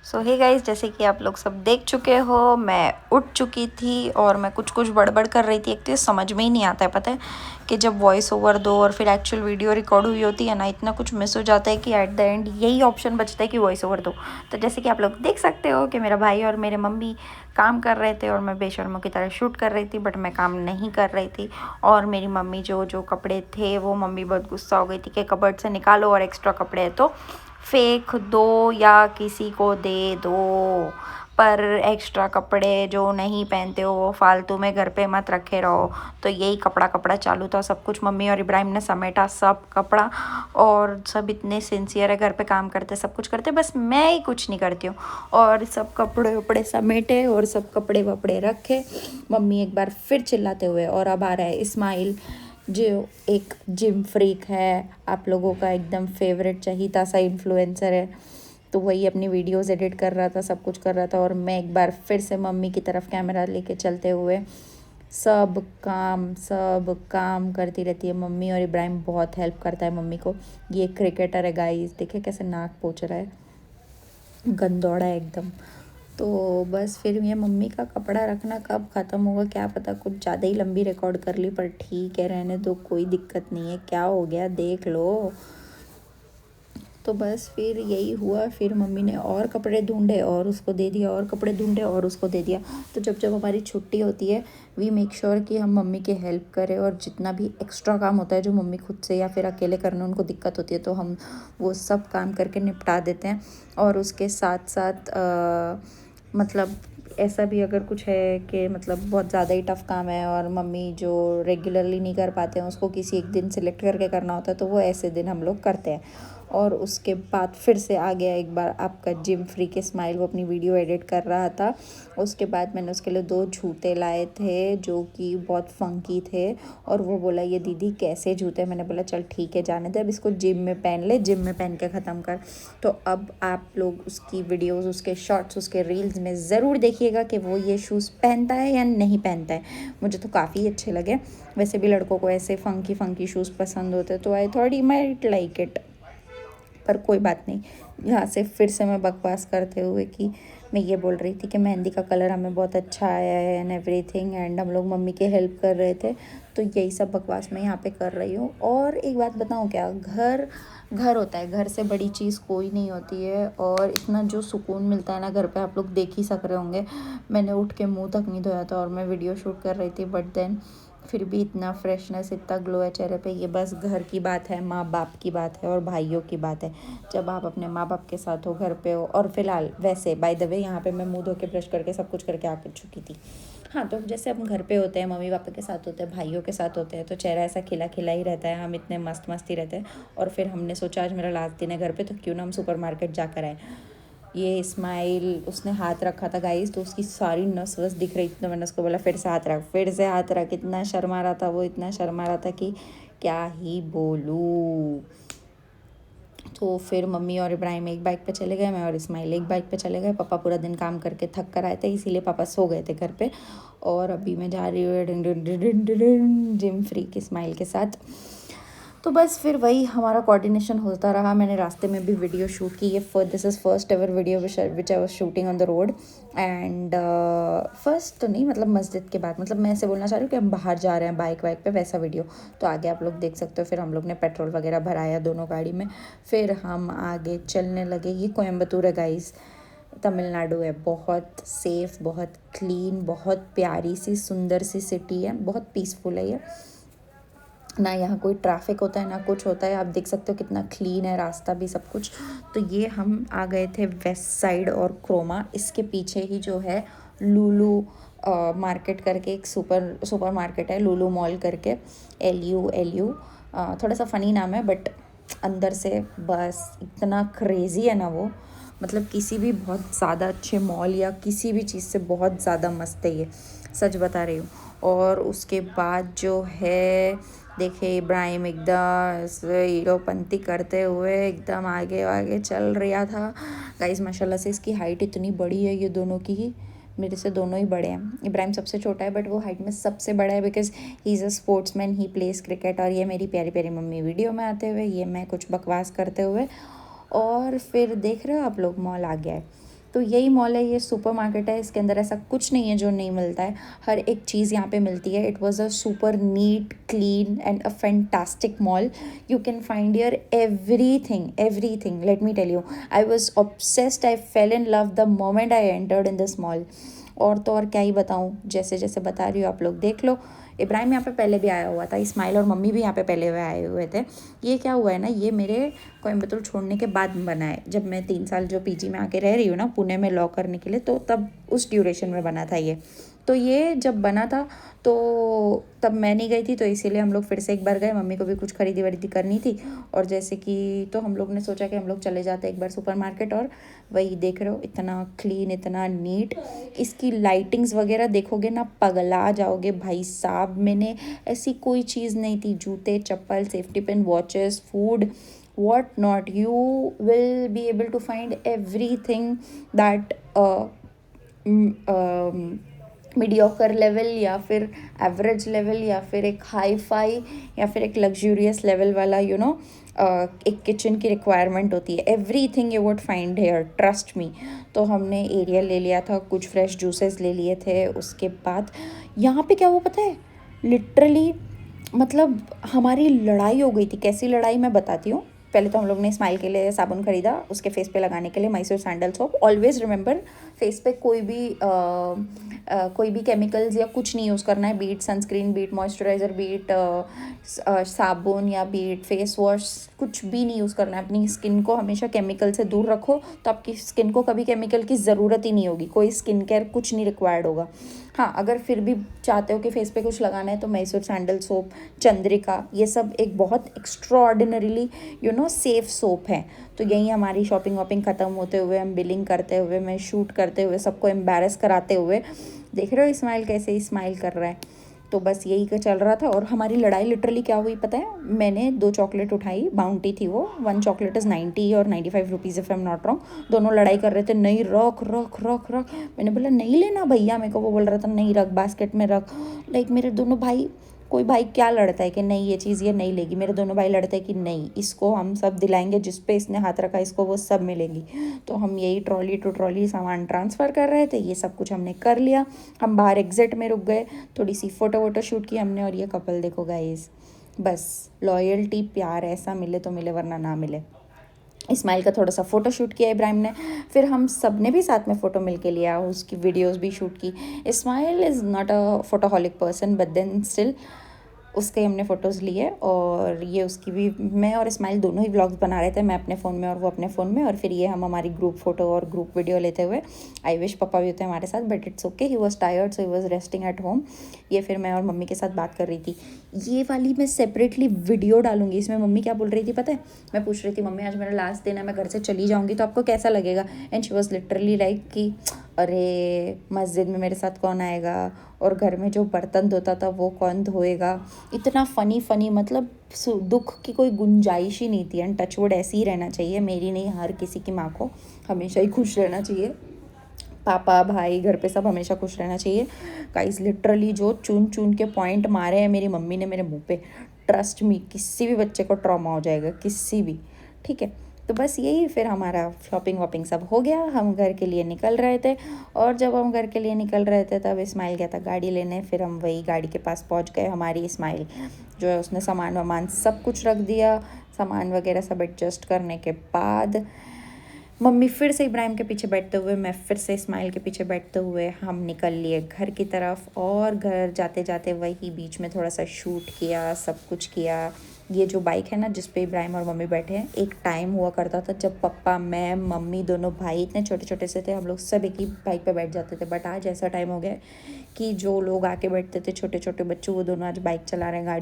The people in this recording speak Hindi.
सो हे गाइस, जैसे कि आप लोग सब देख चुके हो, मैं उठ चुकी थी और मैं कुछ कुछ बड़बड़ कर रही थी। एक तो ये समझ में ही नहीं आता है, पता है कि जब वॉइस ओवर दो और फिर एक्चुअल वीडियो रिकॉर्ड हुई होती है ना, इतना कुछ मिस हो जाता है कि एट द एंड यही ऑप्शन बचता है कि वॉइस ओवर दो। तो जैसे कि आप लोग देख सकते हो कि मेरा भाई और मेरे मम्मी काम कर रहे थे और मैं बेशर्मों की तरह शूट कर रही थी, बट मैं काम नहीं कर रही थी। और मेरी मम्मी जो जो कपड़े थे वो मम्मी बहुत गुस्सा हो गई थी कि कबर्ड से निकालो और एक्स्ट्रा कपड़े है तो फेंक दो या किसी को दे दो, पर एक्स्ट्रा कपड़े जो नहीं पहनते हो वो फालतू में घर पे मत रखे रहो। तो यही कपड़ा कपड़ा चालू था, सब कुछ मम्मी और इब्राहिम ने समेटा, सब कपड़ा। और सब इतने सिंसियर है, घर पे काम करते सब कुछ करते, बस मैं ही कुछ नहीं करती हूँ। और सब कपड़े वपड़े समेटे और सब कपड़े वपड़े रखे। मम्मी एक बार फिर चिल्लाते हुए, और अब आ रहा है इस्माइल जो एक जिम फ्रीक है, आप लोगों का एकदम फेवरेट चहीता सा इन्फ्लुएंसर है। तो वही अपनी वीडियोस एडिट कर रहा था, सब कुछ कर रहा था, और मैं एक बार फिर से मम्मी की तरफ कैमरा लेके चलते हुए सब काम करती रहती है मम्मी। और इब्राहिम बहुत हेल्प करता है मम्मी को। ये क्रिकेटर है गाइस, देखिए कैसे नाक पोंछ रहा है, गंदौड़ा है एकदम। तो बस फिर ये मम्मी का कपड़ा रखना कब ख़त्म होगा क्या पता, कुछ ज़्यादा ही लंबी रिकॉर्ड कर ली, पर ठीक है रहने दो, कोई दिक्कत नहीं है, क्या हो गया देख लो। तो बस फिर यही हुआ, फिर मम्मी ने और कपड़े ढूंढे और उसको दे दिया, और कपड़े ढूंढे और उसको दे दिया। तो जब जब हमारी छुट्टी होती है वी मेक श्योर कि हम मम्मी की हेल्प करें, और जितना भी एक्स्ट्रा काम होता है जो मम्मी खुद से या फिर अकेले करने उनको दिक्कत होती है तो हम वो सब काम करके निपटा देते हैं। और उसके साथ साथ मतलब ऐसा भी अगर कुछ है कि मतलब बहुत ज़्यादा ही टफ़ काम है और मम्मी जो रेगुलरली नहीं कर पाते हैं उसको किसी एक दिन सेलेक्ट करके करना होता है, तो वो ऐसे दिन हम लोग करते हैं। और उसके बाद फिर से आ गया एक बार आपका जिम फ्री के स्माइल, वो अपनी वीडियो एडिट कर रहा था। उसके बाद मैंने उसके लिए 2 जूते लाए थे जो कि बहुत फंकी थे, और वो बोला ये दीदी कैसे जूते, मैंने बोला चल ठीक है जाने दे, अब इसको जिम में पहन ले, जिम में पहन के ख़त्म कर। तो अब आप लोग उसकी वीडियोस, उसके शॉर्ट्स, उसके रील्स में ज़रूर देखिएगा कि वो ये शूज़ पहनता है या नहीं पहनता है। मुझे तो काफ़ी अच्छे लगे, वैसे भी लड़कों को ऐसे फंकी फंकी शूज़ पसंद होते, तो I thought he might like it. पर कोई बात नहीं, यहाँ से फिर से मैं बकवास करते हुए कि मैं ये बोल रही थी कि मेहंदी का कलर हमें बहुत अच्छा आया है एंड एवरीथिंग, एंड हम लोग मम्मी की हेल्प कर रहे थे। तो यही सब बकवास मैं यहाँ पे कर रही हूँ। और एक बात बताऊँ क्या, घर घर होता है, घर से बड़ी चीज़ कोई नहीं होती है। और इतना जो सुकून मिलता है ना घर पे, आप लोग देख ही सक रहे होंगे। मैंने उठ के मुँह तक नहीं धोया था और मैं वीडियो शूट कर रही थी, बट देन फिर भी इतना फ्रेशनेस, इतना ग्लो है चेहरे पे। ये बस घर की बात है, माँ बाप की बात है और भाइयों की बात है। जब आप अपने माँ बाप के साथ हो, घर पे हो। और फिलहाल वैसे बाय द वे यहाँ पे मैं मुँह धो के ब्रश करके सब कुछ करके आ चुकी थी। हाँ, तो जैसे हम घर पे होते हैं, मम्मी पापा के साथ होते हैं, भाइयों के साथ होते हैं, तो चेहरा ऐसा खिला खिला ही रहता है, हम इतने मस्त मस्त ही रहते हैं। और फिर हमने सोचा आज मेरा लास्ट दिन है घर पे, तो क्यों ना हम सुपर मार्केट जाकर आए। ये स्माइल उसने हाथ रखा था गाइस, तो उसकी सारी नस वस दिख रही थी, तो मैंने उसको बोला फिर से हाथ रख, फिर से हाथ रख। इतना शर्मा रहा था वो, इतना शर्मा रहा था कि क्या ही बोलूँ। तो फिर मम्मी और इब्राहिम एक बाइक पे चले गए, मैं और इस्माइल एक बाइक पे चले गए। पापा पूरा दिन काम करके थक कर आए थे, इसीलिए पापा सो गए थे घर पे। और अभी मैं जा रही हूँ जिम फ्री के स्माइल के साथ। तो बस फिर वही हमारा कोऑर्डिनेशन होता रहा। मैंने रास्ते में भी वीडियो शूट की, ये this is first ever video which I was shooting on the road. And first तो नहीं, मतलब मस्जिद के बाद, मतलब मैं ऐसे बोलना चाह रही हूँ कि हम बाहर जा रहे हैं बाइक वाइक पे, वैसा वीडियो। तो आगे आप लोग देख सकते हो। फिर हम लोग ने पेट्रोल वगैरह भराया दोनों गाड़ी में, फिर हम आगे चलने लगे। ये कोयम्बतूर है गाइस, तमिलनाडु है। बहुत सेफ़, बहुत क्लीन, बहुत प्यारी सी सुंदर सी सिटी है, बहुत पीसफुल है ये। ना यहाँ कोई ट्रैफिक होता है ना कुछ होता है, आप देख सकते हो कितना क्लीन है रास्ता भी, सब कुछ। तो ये हम आ गए थे वेस्ट साइड और क्रोमा, इसके पीछे ही जो है लूलू मार्केट करके एक सुपर मार्केट है, लूलू मॉल करके, LU थोड़ा सा फ़नी नाम है, बट अंदर से बस इतना क्रेज़ी है ना वो, मतलब किसी भी बहुत ज़्यादा अच्छे मॉल या किसी भी चीज़ से बहुत ज़्यादा मस्त है ये, सच बता रही हूँ। और उसके बाद जो है, देखिए इब्राहिम एकदम हीरोपंती करते हुए एकदम आगे आगे चल रहा था। गाइस माशाल्लाह से इसकी हाइट इतनी बड़ी है, ये दोनों की ही, मेरे से दोनों ही बड़े हैं। इब्राहिम सबसे छोटा है, बट वो हाइट में सबसे बड़ा है, because he is a sportsman, he place cricket. और ये मेरी प्यारी प्यारी मम्मी वीडियो में आते हुए, ये मैं कुछ बकवास करते हुए। और फिर देख रहे हो आप लोग, मॉल आ गया है। तो यही मॉल है, ये सुपरमार्केट है, इसके अंदर ऐसा कुछ नहीं है जो नहीं मिलता है, हर एक चीज़ यहाँ पे मिलती है. It was a super neat, clean and a fantastic mall. You can find here everything. Let me tell you, I was obsessed, I fell in love the moment I entered in this mall. और तो और क्या ही बताऊँ, जैसे जैसे बता रही हूँ आप लोग देख लो. इब्राहिम यहाँ पे पहले भी आया हुआ था, इस्माइल और मम्मी भी यहाँ पे पहले हुए आए हुए थे. ये क्या हुआ है ना, ये मेरे कोयम्बतूर छोड़ने के बाद बना है. जब मैं 3 साल जो पीजी में आके रह रही हूँ ना पुणे में लॉ करने के लिए, तो तब उस ड्यूरेशन में बना था ये. तो ये जब बना था तो तब मैं नहीं गई थी, तो इसीलिए हम लोग फिर से एक बार गए. मम्मी को भी कुछ खरीदी वरीदी करनी थी, और जैसे कि तो हम लोग ने सोचा कि हम लोग चले जाते एक बार सुपरमार्केट. और वही देख रहे हो, इतना क्लीन, इतना नीट. इसकी लाइटिंग्स वगैरह देखोगे ना पगला जाओगे भाई साहब. मैंने ऐसी कोई चीज़ नहीं थी, जूते, चप्पल, safety pin, watches, food, what not, you will be able to find everything that mediocre level या फिर एवरेज लेवल या फिर एक हाई फाई या फिर एक लग्जूरियस लेवल वाला एक किचन की रिक्वायरमेंट होती है. Everything you would find here, trust me. तो हमने एरियल ले लिया था, कुछ फ्रेश जूसेस ले लिए थे. उसके बाद यहाँ पे क्या हुआ पता है, लिटरली मतलब हमारी लड़ाई हो गई थी. कैसी लड़ाई मैं बताती हूँ. पहले तो हम लोग ने स्माइल के लिए साबुन खरीदा, उसके फेस पे लगाने के लिए Mysore sandal soap. Always remember, face पे कोई भी केमिकल्स या कुछ नहीं यूज़ करना है. Be it sunscreen, be it moisturiser, be it साबुन या बीट फेस वॉश, कुछ भी नहीं यूज़ करना है. अपनी स्किन को हमेशा केमिकल से दूर रखो, तो आपकी स्किन को कभी केमिकल की ज़रूरत ही नहीं होगी. कोई स्किन केयर कुछ नहीं रिक्वायर्ड होगा. हाँ, अगर फिर भी चाहते हो कि फेस पे कुछ लगाना है तो मैसूर सैंडल सोप, चंद्रिका, ये सब एक बहुत एक्स्ट्रॉर्डिनरीली सेफ सोप है. तो यही हमारी शॉपिंग वॉपिंग ख़त्म होते हुए, हम बिलिंग करते हुए, मैं शूट करते हुए, सबको एम्बैरस कराते हुए, देख रहे हो इस्माइल कैसे स्माइल कर रहा है. तो बस यही का चल रहा था. और हमारी लड़ाई लिटरली क्या हुई पता है, मैंने 2 चॉकलेट उठाई, बाउंटी थी वो. 1 चॉकलेट इज़ 90 और 95 rupees if I am not wrong. दोनों लड़ाई कर रहे थे, नहीं रख रख रख रख. मैंने बोला नहीं लेना भैया मेरे को. वो बोल रहा था नहीं रख, बास्केट में रख. लाइक मेरे दोनों भाई, कोई भाई क्या लड़ता है कि नहीं ये चीज़ ये नहीं लेगी. मेरे दोनों भाई लड़ते हैं कि नहीं इसको हम सब दिलाएंगे, जिस पे इसने हाथ रखा इसको वो सब मिलेंगी. तो हम यही ट्रॉली टू ट्रॉली सामान ट्रांसफ़र कर रहे थे. ये सब कुछ हमने कर लिया. हम बाहर एग्जिट में रुक गए, थोड़ी सी फ़ोटो वोटो शूट की हमने. और ये कपल देखो गाइस, बस लॉयल्टी, प्यार ऐसा मिले तो मिले वरना ना मिले. इस्माइल का थोड़ा सा फ़ोटो शूट किया इब्राहिम ने, फिर हम सब ने भी साथ में फ़ोटो मिल के लिया, उसकी वीडियोस भी शूट की. Ismail is not a photoholic person, but then still उसके हमने फ़ोटोज़ लिए. और ये उसकी भी, मैं और इस्माइल दोनों ही व्लॉग्स बना रहे थे, मैं अपने फ़ोन में और वो अपने फ़ोन में. और फिर ये हम हमारी ग्रुप फ़ोटो और ग्रुप वीडियो लेते हुए. आई विश पापा भी होते हमारे साथ, but it's okay, he was tired so he was resting at home. ये फिर मैं और मम्मी के साथ बात कर रही थी. ये वाली मैं सेपरेटली वीडियो डालूंगी. इसमें मम्मी क्या बोल रही थी पता है, मैं पूछ रही थी मम्मी आज मेरा लास्ट दिन है, मैं घर से चली जाऊँगी तो आपको कैसा लगेगा. And she was literally like कि अरे मस्जिद में मेरे साथ कौन आएगा, और घर में जो बर्तन धोता था वो कौन धोएगा. इतना फ़नी मतलब दुख की कोई गुंजाइश ही नहीं थी. एंड टचवुड ऐसे ही रहना चाहिए, मेरी नहीं हर किसी की माँ को हमेशा ही खुश रहना चाहिए. पापा भाई घर पे सब हमेशा खुश रहना चाहिए. गाइस लिटरली जो चुन चुन के पॉइंट मारे हैं मेरी मम्मी ने मेरे मुंह पे, ट्रस्ट मी किसी भी बच्चे को ट्रॉमा हो जाएगा, किसी भी. ठीक है, तो बस यही फिर हमारा शॉपिंग वॉपिंग सब हो गया. हम घर के लिए निकल रहे थे, और जब हम घर के लिए निकल रहे थे तब इस्माइल गया था गाड़ी लेने. फिर हम वही गाड़ी के पास पहुंच गए. हमारी इस्माइल जो है उसने सामान वामान सब कुछ रख दिया. सामान वगैरह सब एडजस्ट करने के बाद मम्मी फिर से इब्राहिम के पीछे बैठते हुए, मैं फिर से इस्माइल के पीछे बैठते हुए हम निकल लिए घर की तरफ. और घर जाते जाते वही बीच में थोड़ा सा शूट किया, सब कुछ किया. ये जो बाइक है ना जिस पे इब्राहिम और मम्मी बैठे हैं, एक टाइम हुआ करता था जब पापा, मैं, मम्मी, दोनों भाई इतने छोटे छोटे से थे, हम लोग सब एक ही बाइक पे बैठ जाते थे. बट आज ऐसा टाइम हो गया कि जो लोग आके बैठते थे छोटे छोटे बच्चों, वो दोनों आज बाइक चला रहे हैं, गाड़ी